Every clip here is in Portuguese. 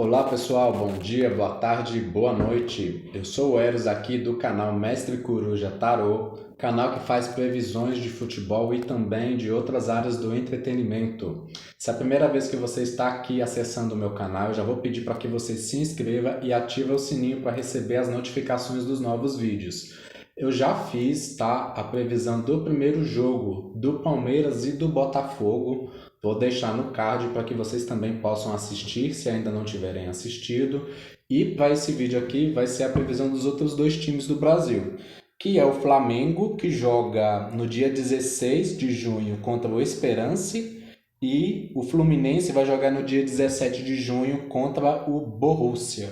Olá pessoal, bom dia, boa tarde, boa noite. Eu sou o Eros aqui do canal Mestre Coruja Tarô, canal que faz previsões de futebol e também de outras áreas do entretenimento. Se é a primeira vez que você está aqui acessando o meu canal, eu já vou pedir para que você se inscreva e ative o sininho para receber as notificações dos novos vídeos. Eu já fiz, tá, a previsão do primeiro jogo do Palmeiras e do Botafogo. Vou deixar no card para que vocês também possam assistir, se ainda não tiverem assistido. E para esse vídeo aqui vai ser a previsão dos outros dois times do Brasil, que é o Flamengo, que joga no dia 16 de junho contra o Esperance, e o Fluminense vai jogar no dia 17 de junho contra o Borussia.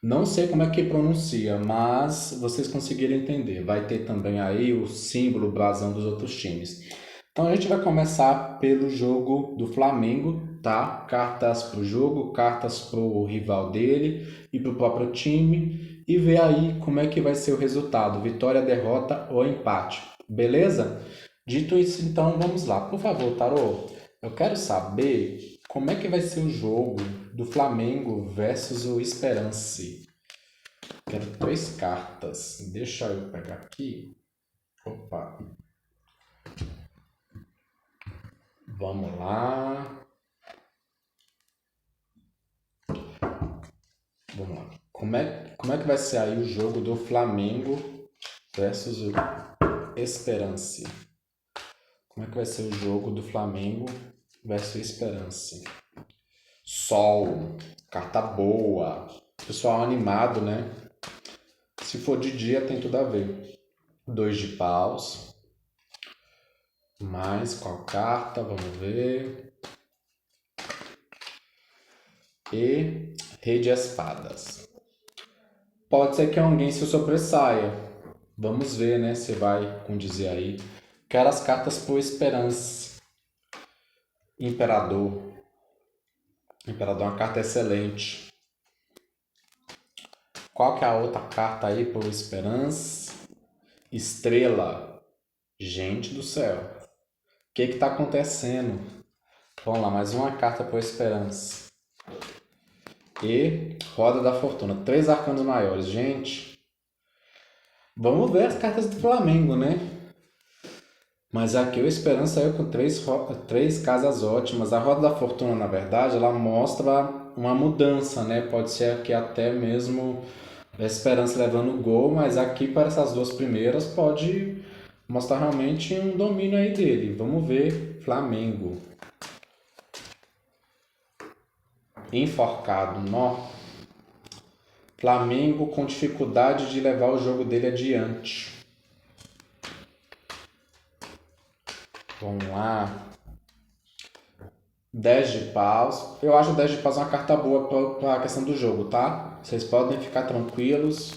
Não sei como é que pronuncia, mas vocês conseguiram entender. Vai ter também aí o símbolo, o brasão dos outros times. Então a gente vai começar pelo jogo do Flamengo, tá? Cartas para o jogo, cartas para o rival dele e para o próprio time, e ver aí como é que vai ser o resultado, vitória, derrota ou empate, beleza? Dito isso, então vamos lá. Por favor, Tarô, eu quero saber como é que vai ser o jogo do Flamengo versus o Esperance. Quero três cartas. Deixa eu pegar aqui. Opa. Vamos lá. Vamos lá. Como é que vai ser aí o jogo do Flamengo versus o Esperance? Como é que vai ser o jogo do Flamengo versus o Esperance? Sol, carta boa. Pessoal animado, né? Se for de dia, tem tudo a ver. Dois de paus. Mais qual carta? Vamos ver. E rei de espadas. Pode ser que alguém se sobressaia. Vamos ver, né? Se vai condizer aí. Quero as cartas por Esperance. Imperador. Imperador é uma carta excelente. Qual que é a outra carta aí por Esperance? Estrela. Gente do céu. O que está acontecendo? Vamos lá, mais uma carta por Esperance. E roda da fortuna. Três arcanos maiores. Gente, vamos ver as cartas do Flamengo, né? Mas aqui o Esperança saiu com três casas ótimas. A roda da fortuna, na verdade, ela mostra uma mudança, né? Pode ser aqui até mesmo a Esperança levando o gol, mas aqui para essas duas primeiras pode mostrar realmente um domínio aí dele. Vamos ver Flamengo. Enforcado, nó. Flamengo com dificuldade de levar o jogo dele adiante. Vamos lá. 10 de paus. Eu acho 10 de paus uma carta boa para a questão do jogo, tá? Vocês podem ficar tranquilos.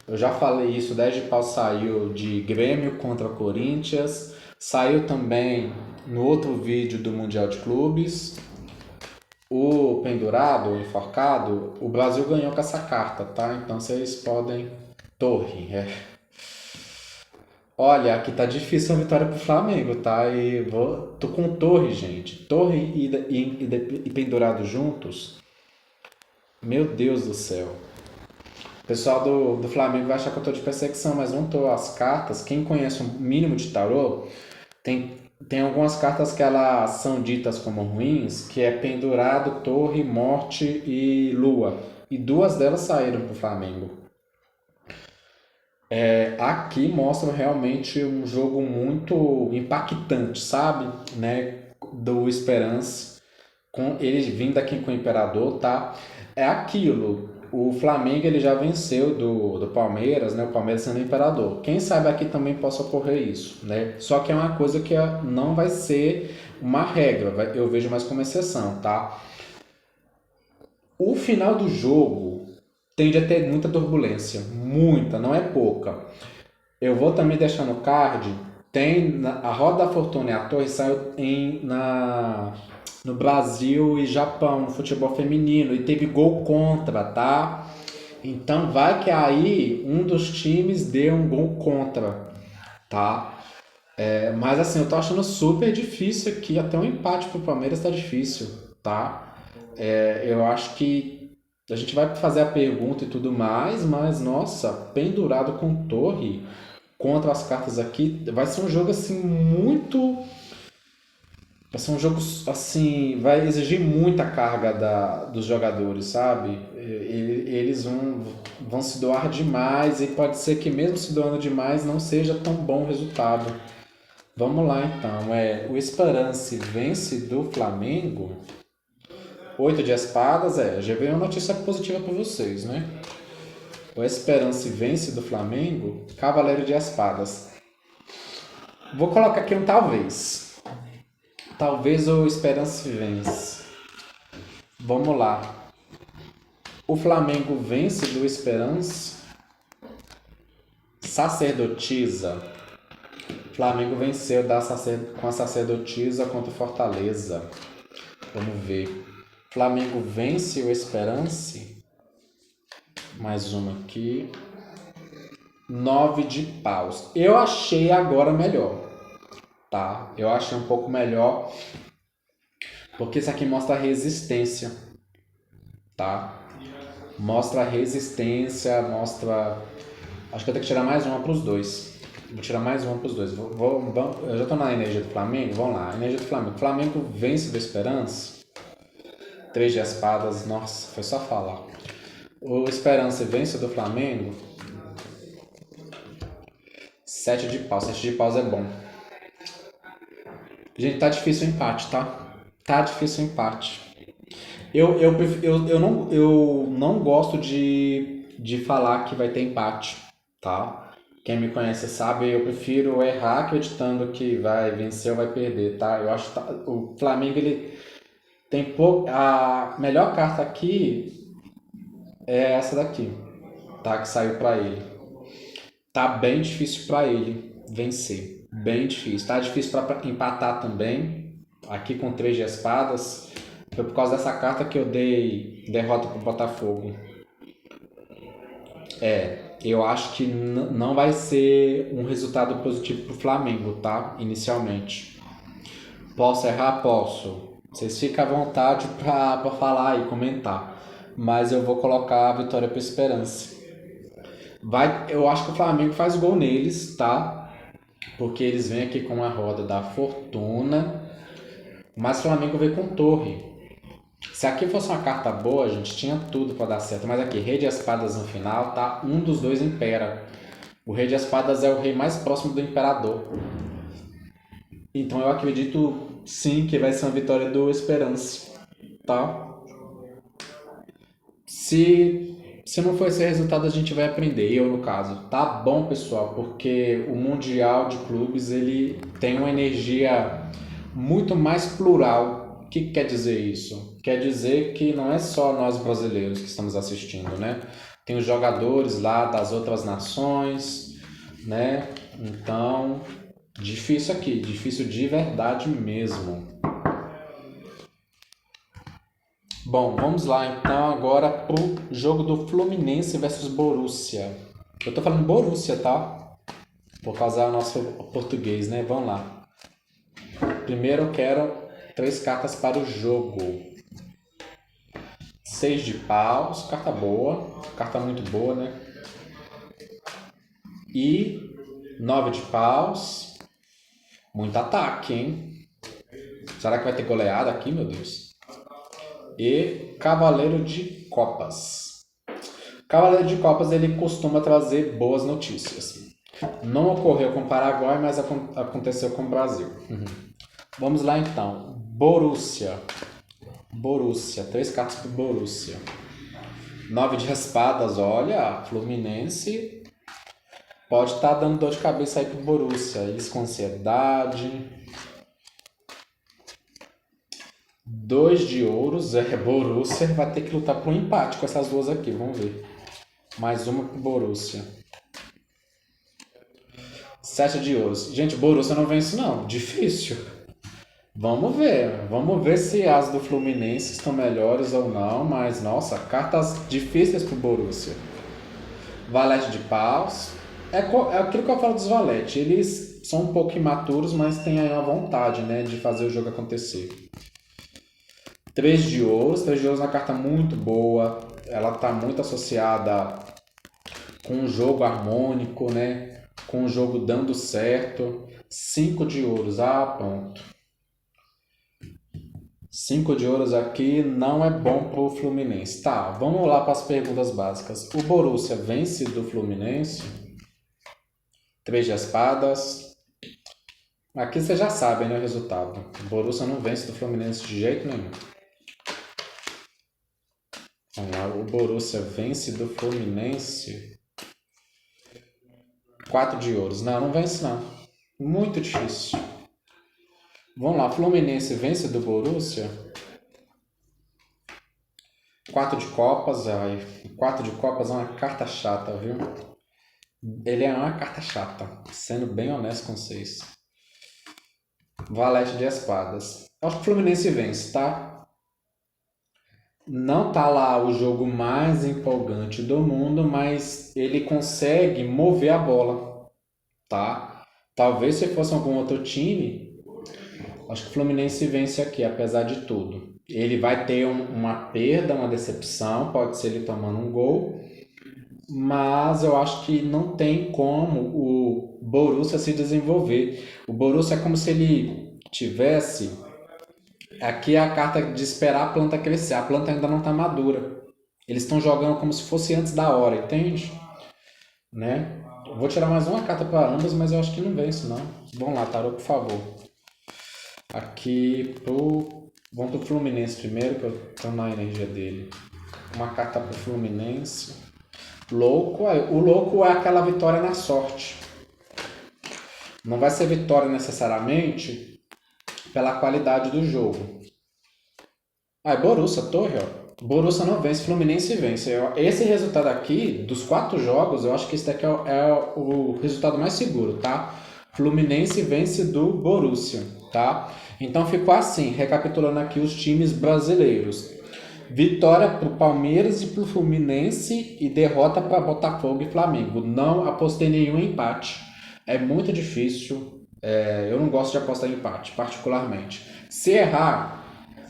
Eu já falei isso. 10 de paus saiu de Grêmio contra Corinthians. Saiu também no outro vídeo do Mundial de Clubes. O pendurado, o enforcado, o Brasil ganhou com essa carta, tá? Então vocês podem... Torre, Olha, aqui tá difícil a vitória pro Flamengo, tá? Tô com torre, gente. Torre e pendurado juntos. Meu Deus do céu. O pessoal do Flamengo vai achar que eu tô de perseguição, mas não tô. As cartas, quem conhece um mínimo de tarô, tem algumas cartas que elas são ditas como ruins, que é pendurado, torre, morte e lua. E duas delas saíram pro Flamengo. Aqui mostra realmente um jogo muito impactante, sabe? Né? Do Esperance, com ele vindo aqui com o Imperador, tá? É aquilo. O Flamengo ele já venceu do Palmeiras, né? O Palmeiras sendo o Imperador. Quem sabe aqui também possa ocorrer isso, né? Só que é uma coisa que não vai ser uma regra, eu vejo mais como exceção, tá? O final do jogo tende a ter muita turbulência, muita, não é pouca. Eu vou também deixar no card, a Roda da Fortuna e a Torre saiu no Brasil e Japão, no futebol feminino, e teve gol contra, tá? Então vai que aí um dos times deu um gol contra, tá? Mas assim, eu tô achando super difícil aqui, até um empate pro Palmeiras tá difícil, tá? Eu acho que a gente vai fazer a pergunta e tudo mais, mas nossa, pendurado com torre contra as cartas aqui, vai ser um jogo assim muito. Vai ser um jogo assim, vai exigir muita carga dos jogadores, sabe? Eles vão se doar demais e pode ser que mesmo se doando demais não seja tão bom o resultado. Vamos lá então, o Esperance vence do Flamengo. Oito de espadas, já veio uma notícia positiva para vocês, né? O Esperance vence do Flamengo, Cavaleiro de espadas. Vou colocar aqui um talvez. Talvez o Esperance vence. Vamos lá. O Flamengo vence do Esperance. Sacerdotisa. Flamengo venceu com a sacerdotisa contra o Fortaleza. Vamos ver. Flamengo vence o Esperance. Mais uma aqui. 9 de paus. Eu achei agora melhor. Tá? Eu achei um pouco melhor. Porque isso aqui mostra resistência. Tá? Mostra resistência, mostra... Acho que eu tenho que tirar mais uma para os dois. Vou tirar mais uma para os dois. Eu já estou na energia do Flamengo. Vamos lá. Energia do Flamengo. Flamengo vence do Esperance. 3 de espadas. Nossa, foi só falar. O Esperance vence do Flamengo. 7 de paus. 7 de paus é bom. Gente, tá difícil o empate, tá? Tá difícil o empate. Eu não gosto de falar que vai ter empate, tá? Quem me conhece sabe, eu prefiro errar acreditando que vai vencer ou vai perder, tá? Eu acho que o Flamengo, ele tem pouco... A melhor carta aqui é essa daqui, tá? Que saiu pra ele. Tá bem difícil pra ele vencer. Bem difícil. Tá difícil pra empatar também. Aqui com 3 de espadas. Foi por causa dessa carta que eu dei derrota pro Botafogo. Eu acho que não vai ser um resultado positivo pro Flamengo, tá? Inicialmente. Posso errar? Posso. Vocês ficam à vontade pra falar e comentar. Mas eu vou colocar a vitória pro Esperance. Eu acho que o Flamengo faz gol neles, tá? Porque eles vêm aqui com a roda da fortuna. Mas o Flamengo veio com torre. Se aqui fosse uma carta boa, a gente tinha tudo para dar certo. Mas aqui, rei de espadas no final, tá? Um dos dois impera. O rei de espadas é o rei mais próximo do imperador. Então eu acredito sim que vai ser uma vitória do Esperance, tá? Se não for esse resultado, a gente vai aprender, eu no caso. Tá bom, pessoal, porque o Mundial de Clubes ele tem uma energia muito mais plural. O que quer dizer isso? Quer dizer que não é só nós brasileiros que estamos assistindo, né? Tem os jogadores lá das outras nações, né? Então, difícil aqui, difícil de verdade mesmo. Bom, vamos lá então agora pro jogo do Fluminense versus Borussia. Eu tô falando Borussia, tá? Por causa do nosso português, né? Vamos lá. Primeiro eu quero 3 cartas para o jogo. 6 de paus, carta boa. Carta muito boa, né? E 9 de paus. Muito ataque, hein? Será que vai ter goleada aqui, meu Deus? E Cavaleiro de Copas. Cavaleiro de Copas ele costuma trazer boas notícias. Não ocorreu com o Paraguai, mas aconteceu com o Brasil. Vamos lá então. Borussia. 3 cartas para Borussia. 9 de espadas, olha, Fluminense pode estar dando dor de cabeça aí pro Borussia. Eles com ansiedade. 2 de ouros, Borussia vai ter que lutar por um empate com essas duas aqui, vamos ver. Mais uma pro Borussia. 7 de ouros. Gente, Borussia não vence não, difícil. Vamos ver se as do Fluminense estão melhores ou não, mas nossa, cartas difíceis pro Borussia. Valete de paus. É aquilo que eu falo dos valete, eles são um pouco imaturos, mas têm aí uma vontade, né, de fazer o jogo acontecer. Três de ouros. Três de ouros é uma carta muito boa. Ela está muito associada com um jogo harmônico, né? Com o jogo dando certo. Cinco de ouros. Ah, pronto. Cinco de ouros aqui não é bom pro Fluminense. Tá, vamos lá para as perguntas básicas. O Borussia vence do Fluminense? Três de espadas. Aqui você já sabe, né, o resultado. O Borussia não vence do Fluminense de jeito nenhum. Vamos lá, o Borussia vence do Fluminense. Quatro de ouros. Não, não vence não. Muito difícil. Vamos lá, Fluminense vence do Borussia. Quatro de copas. Ai, quatro de copas é uma carta chata, viu? Ele é uma carta chata, sendo bem honesto com vocês. Valete de espadas. Acho que o Fluminense vence, tá? Não tá lá o jogo mais empolgante do mundo, mas ele consegue mover a bola, tá? Talvez se fosse algum outro time, acho que o Fluminense vence aqui, apesar de tudo. Ele vai ter uma perda, uma decepção, pode ser ele tomando um gol, mas eu acho que não tem como o Borussia se desenvolver. O Borussia é como se ele tivesse. Aqui é a carta de esperar a planta crescer. A planta ainda não está madura. Eles estão jogando como se fosse antes da hora, entende? Né? Vou tirar mais uma carta para ambas, mas eu acho que não vence, não. Vamos lá, Tarô, por favor. Aqui vamos pro Fluminense primeiro, que eu estou na energia dele. Uma carta pro Fluminense. Louco, o louco é aquela vitória na sorte. Não vai ser vitória necessariamente pela qualidade do jogo. Borussia, torre, ó. Borussia não vence, Fluminense vence. Esse resultado aqui, dos 4 jogos, eu acho que esse daqui é o resultado mais seguro, tá? Fluminense vence do Borussia, tá? Então ficou assim, recapitulando aqui os times brasileiros. Vitória para o Palmeiras e para o Fluminense e derrota para Botafogo e Flamengo. Não apostei nenhum empate. É muito difícil. Eu não gosto de apostar em empate, particularmente. Se errar,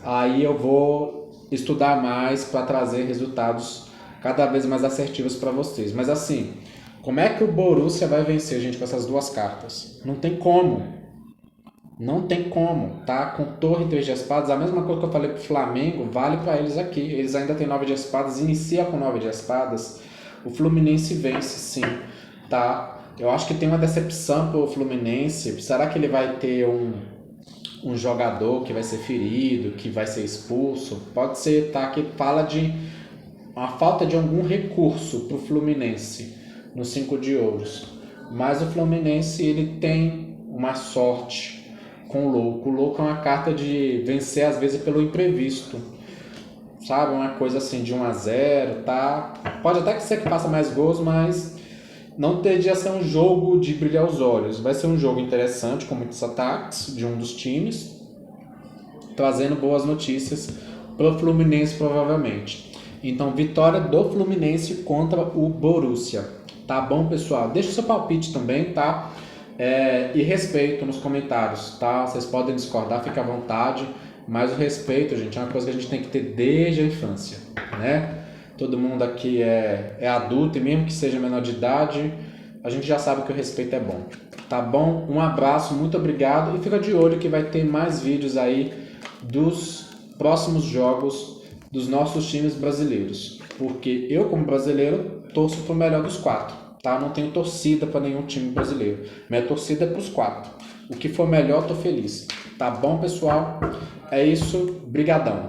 aí eu vou estudar mais para trazer resultados cada vez mais assertivos para vocês. Mas assim, como é que o Borussia vai vencer, gente, com essas duas cartas? Não tem como. Não tem como, tá? Com torre e 3 de espadas, a mesma coisa que eu falei pro Flamengo, vale para eles aqui. Eles ainda têm 9 de espadas, inicia com 9 de espadas. O Fluminense vence, sim, tá? Eu acho que tem uma decepção pro Fluminense. Será que ele vai ter um jogador que vai ser ferido, que vai ser expulso? Pode ser, tá? Que fala de uma falta de algum recurso pro Fluminense no 5 de ouros. Mas o Fluminense, ele tem uma sorte com o louco. O louco é uma carta de vencer às vezes pelo imprevisto, sabe? Uma coisa assim de 1 a 0, tá? Pode até que ser que faça mais gols, mas não teria ser um jogo de brilhar os olhos. Vai ser um jogo interessante com muitos ataques de um dos times, trazendo boas notícias pro Fluminense provavelmente. Então, vitória do Fluminense contra o Borussia. Tá bom, pessoal? Deixa o seu palpite também, tá? E respeito nos comentários, tá? Vocês podem discordar, fica à vontade, mas o respeito, gente, é uma coisa que a gente tem que ter desde a infância, né? Todo mundo aqui é adulto e mesmo que seja menor de idade, a gente já sabe que o respeito é bom, tá bom? Um abraço, muito obrigado e fica de olho que vai ter mais vídeos aí dos próximos jogos dos nossos times brasileiros, porque eu, como brasileiro, torço pro melhor dos 4. Tá? Não tenho torcida para nenhum time brasileiro. Minha torcida é para os 4. O que for melhor, tô feliz. Tá bom, pessoal? É isso. Brigadão.